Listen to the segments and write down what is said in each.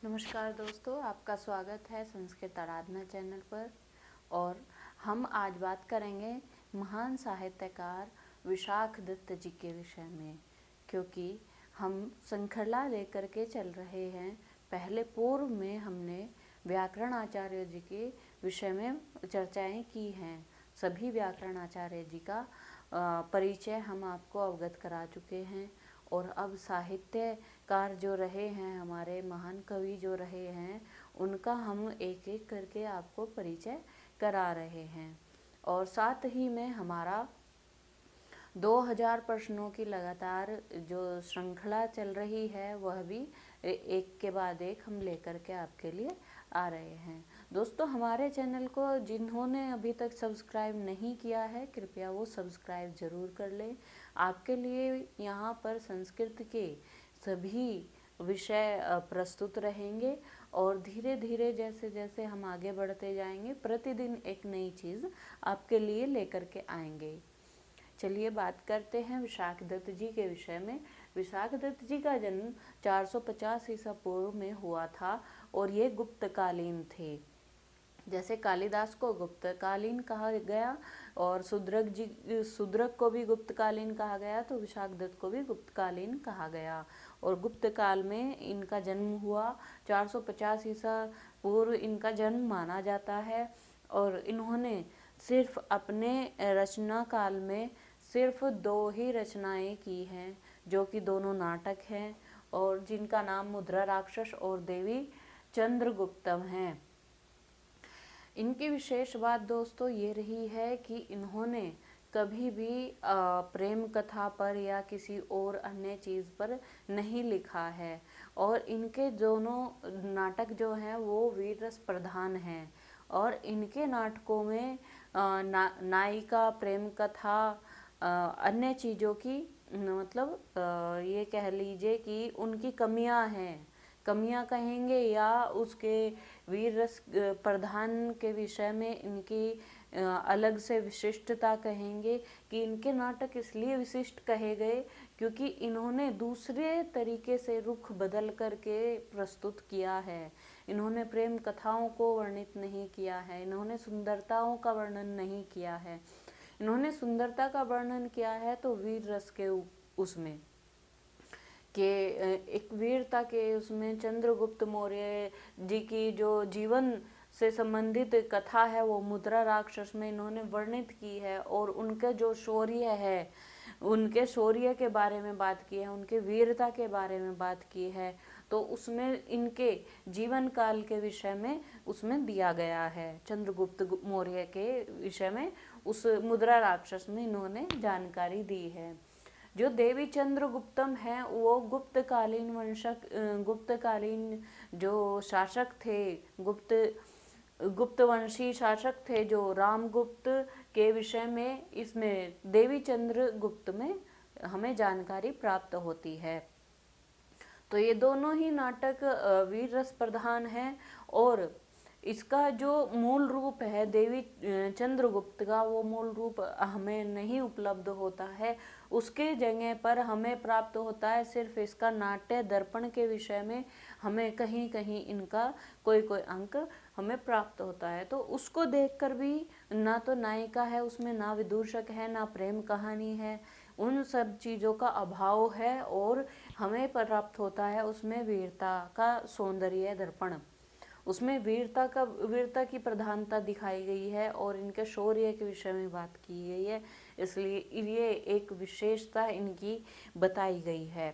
नमस्कार दोस्तों, आपका स्वागत है संस्कृत आराधना चैनल पर। और हम आज बात करेंगे महान साहित्यकार विशाख दत्त जी के विषय में, क्योंकि हम श्रृंखला लेकर के चल रहे हैं। पहले पूर्व में हमने व्याकरण आचार्य जी के विषय में चर्चाएं की हैं। सभी व्याकरण आचार्य जी का परिचय हम आपको अवगत करा चुके हैं। और अब साहित्यकार जो रहे हैं, हमारे महान कवि जो रहे हैं, उनका हम एक एक करके आपको परिचय करा रहे हैं। और साथ ही में हमारा 2000 प्रश्नों की लगातार जो श्रृंखला चल रही है, वह भी एक के बाद एक हम लेकर के आपके लिए आ रहे हैं। दोस्तों, हमारे चैनल को जिन्होंने अभी तक सब्सक्राइब नहीं किया है, कृपया वो सब्सक्राइब ज़रूर कर लें। आपके लिए यहाँ पर संस्कृत के सभी विषय प्रस्तुत रहेंगे और धीरे धीरे जैसे जैसे हम आगे बढ़ते जाएंगे, प्रतिदिन एक नई चीज़ आपके लिए लेकर के आएंगे। चलिए बात करते हैं विशाख दत्त जी के विषय में। विशाख दत्त जी का जन्म 450 ईसा पूर्व में हुआ था और ये गुप्तकालीन थे। जैसे कालिदास को गुप्तकालीन कहा गया और शूद्रक को भी गुप्तकालीन कहा गया, तो विशाख दत्त को भी गुप्तकालीन कहा गया। और गुप्त काल में इनका जन्म हुआ। 450 ईसा पूर्व इनका जन्म माना जाता है। और इन्होंने सिर्फ अपने रचना काल में सिर्फ 2 ही रचनाएं की हैं, जो कि दोनों नाटक हैं और जिनका नाम मुद्रा राक्षस और देवी चंद्रगुप्तम है। इनकी विशेष बात दोस्तों ये रही है कि इन्होंने कभी भी प्रेम कथा पर या किसी और अन्य चीज़ पर नहीं लिखा है। और इनके दोनों नाटक जो हैं वो वीर रस प्रधान हैं। और इनके नाटकों में नायिका, प्रेम कथा, अन्य चीज़ों की मतलब ये कह लीजिए कि उनकी कमियां हैं, कमियां कहेंगे या उसके वीर रस प्रधान के विषय में इनकी अलग से विशिष्टता कहेंगे कि इनके नाटक इसलिए विशिष्ट कहे गए क्योंकि इन्होंने दूसरे तरीके से रुख बदल करके प्रस्तुत किया है। इन्होंने प्रेम कथाओं को वर्णित नहीं किया है, इन्होंने सुंदरताओं का वर्णन नहीं किया है। इन्होंने सुंदरता का वर्णन किया है तो वीर रस के उसमें के एक वीरता के उसमें चंद्रगुप्त मौर्य जी की जो जीवन से संबंधित कथा है वो मुद्रा राक्षस में इन्होंने वर्णित की है। और उनके जो शौर्य है, उनके शौर्य के बारे में बात की है, उनके वीरता के बारे में बात की है, तो उसमें इनके जीवन काल के विषय में उसमें दिया गया है। चंद्रगुप्त मौर्य के विषय में उस मुद्रा राक्षस में इन्होंने जानकारी दी है। जो देवी चंद्रगुप्तम है वो गुप्तकालीन जो शासक थे, गुप्तवंशी शासक थे, जो रामगुप्त के विषय में इसमें देवी चंद्रगुप्त में हमें जानकारी प्राप्त होती है। तो ये दोनों ही नाटक वीर रस प्रधान है। और इसका जो मूल रूप है देवी चंद्रगुप्त का, वो मूल रूप हमें नहीं उपलब्ध होता है। उसके जगह पर हमें प्राप्त होता है सिर्फ इसका नाट्य दर्पण के विषय में हमें कहीं कहीं इनका कोई कोई अंक हमें प्राप्त होता है। तो उसको देखकर भी ना तो नायिका है उसमें, ना विदूषक है, ना प्रेम कहानी है, उन सब चीज़ों का अभाव है। और हमें प्राप्त होता है उसमें वीरता का सौंदर्य दर्पण, उसमें वीरता की प्रधानता दिखाई गई है और इनके शौर्य के विषय में बात की गई है। इसलिए ये एक विशेषता इनकी बताई गई है।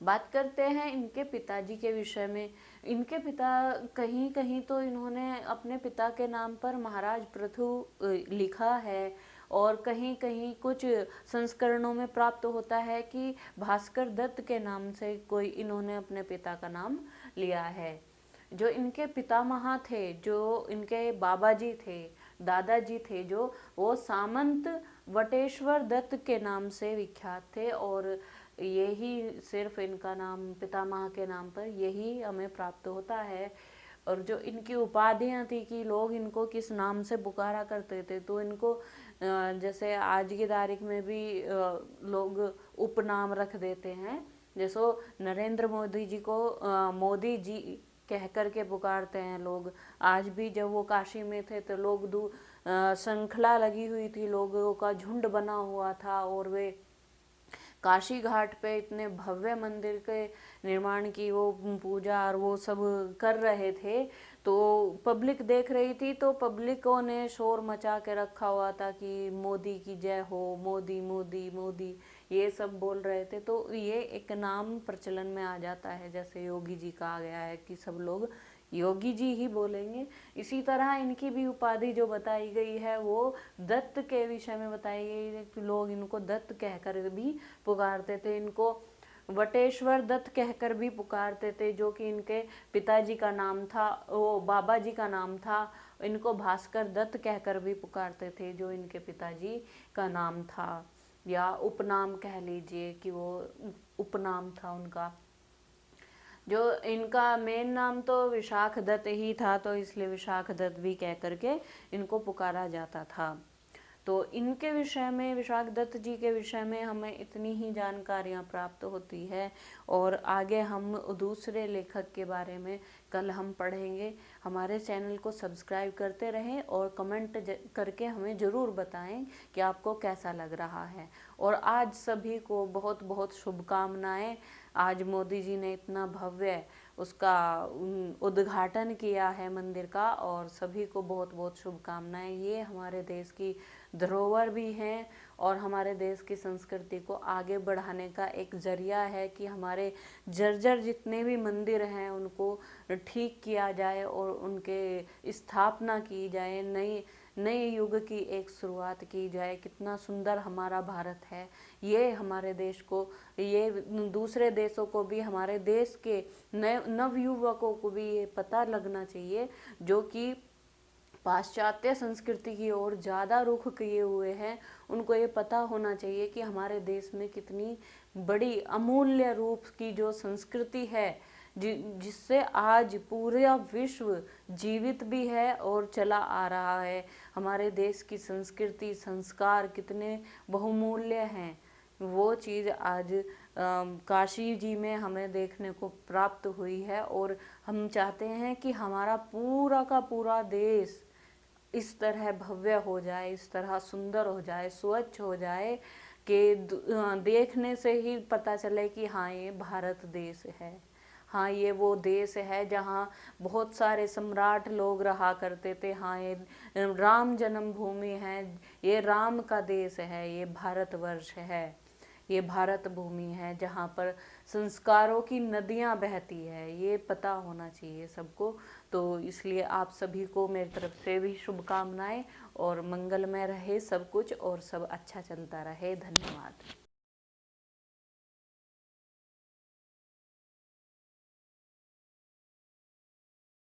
बात करते हैं इनके पिताजी के विषय में। इनके पिता कहीं कहीं तो इन्होंने अपने पिता के नाम पर महाराज पृथु लिखा है और कहीं कहीं कुछ संस्करणों में प्राप्त होता है कि भास्कर दत्त के नाम से कोई इन्होंने अपने पिता का नाम लिया है। जो इनके पितामह थे, जो इनके बाबा जी थे, दादाजी थे, जो वो सामंत वटेश्वर दत्त के नाम से विख्यात थे। और यही सिर्फ इनका नाम पितामह के नाम पर यही हमें प्राप्त होता है। और जो इनकी उपाधियां थी कि लोग इनको किस नाम से पुकारा करते थे, तो इनको जैसे आज की तारीख में भी लोग उपनाम रख देते हैं, जैसो नरेंद्र मोदी जी को मोदी जी कह कर के पुकारते हैं लोग। आज भी जब वो काशी में थे तो लोग श्रृंखला लगी हुई थी, लोगों का झुंड बना हुआ था, और वे काशी घाट पे इतने भव्य मंदिर के निर्माण की वो पूजा और वो सब कर रहे थे। तो पब्लिक देख रही थी, तो पब्लिकों ने शोर मचा के रखा हुआ था कि मोदी की जय हो, मोदी मोदी मोदी, ये सब बोल रहे थे। तो ये एक नाम प्रचलन में आ जाता है, जैसे योगी जी का आ गया है कि सब लोग योगी जी ही बोलेंगे। इसी तरह इनकी भी उपाधि जो बताई गई है वो दत्त के विषय में बताई गई है कि लोग इनको दत्त कहकर भी पुकारते थे। इनको वटेश्वर दत्त कहकर भी पुकारते थे, जो कि इनके पिताजी का नाम था, वो बाबा जी का नाम था। इनको भास्कर दत्त कहकर भी पुकारते थे, जो इनके पिताजी का नाम था, या उपनाम कह लीजिए कि वो उपनाम था उनका। जो इनका मेन नाम तो विशाख दत्त ही था, तो इसलिए विशाख दत्त भी कह करके इनको पुकारा जाता था। तो इनके विषय में, विशाख दत्त जी के विषय में हमें इतनी ही जानकारियाँ प्राप्त होती है, और आगे हम दूसरे लेखक के बारे में कल हम पढ़ेंगे। हमारे चैनल को सब्सक्राइब करते रहें और कमेंट करके हमें ज़रूर बताएं कि आपको कैसा लग रहा है। और आज सभी को बहुत बहुत शुभकामनाएं। आज मोदी जी ने इतना भव्य उसका उद्घाटन किया है मंदिर का, और सभी को बहुत बहुत शुभकामनाएं। ये हमारे देश की धरोहर भी हैं, और हमारे देश की संस्कृति को आगे बढ़ाने का एक जरिया है कि हमारे जर्जर जितने भी मंदिर हैं उनको ठीक किया जाए और उनके स्थापना की जाए, नए युग की एक शुरुआत की जाए। कितना सुंदर हमारा भारत है, ये हमारे देश को, ये दूसरे देशों को भी, हमारे देश के नव युवकों को भी ये पता लगना चाहिए, जो कि पाश्चात्य संस्कृति की ओर ज़्यादा रुख किए हुए हैं। उनको ये पता होना चाहिए कि हमारे देश में कितनी बड़ी अमूल्य रूप की जो संस्कृति है, जिससे आज पूरा विश्व जीवित भी है और चला आ रहा है। हमारे देश की संस्कृति, संस्कार कितने बहुमूल्य हैं, वो चीज़ आज काशी जी में हमें देखने को प्राप्त हुई है। और हम चाहते हैं कि हमारा पूरा का पूरा देश इस तरह भव्य हो जाए, इस तरह सुंदर हो जाए, स्वच्छ हो जाए कि देखने से ही पता चले कि हाँ ये भारत देश है, हाँ ये वो देश है जहाँ बहुत सारे सम्राट लोग रहा करते थे, हाँ ये राम जन्मभूमि है, ये राम का देश है, ये भारतवर्ष है, ये भारत भूमि है जहाँ पर संस्कारों की नदियाँ बहती है। ये पता होना चाहिए सबको। तो इसलिए आप सभी को मेरी तरफ से भी शुभकामनाएं, और मंगलमय रहे सब कुछ, और सब अच्छा चलता रहे। धन्यवाद।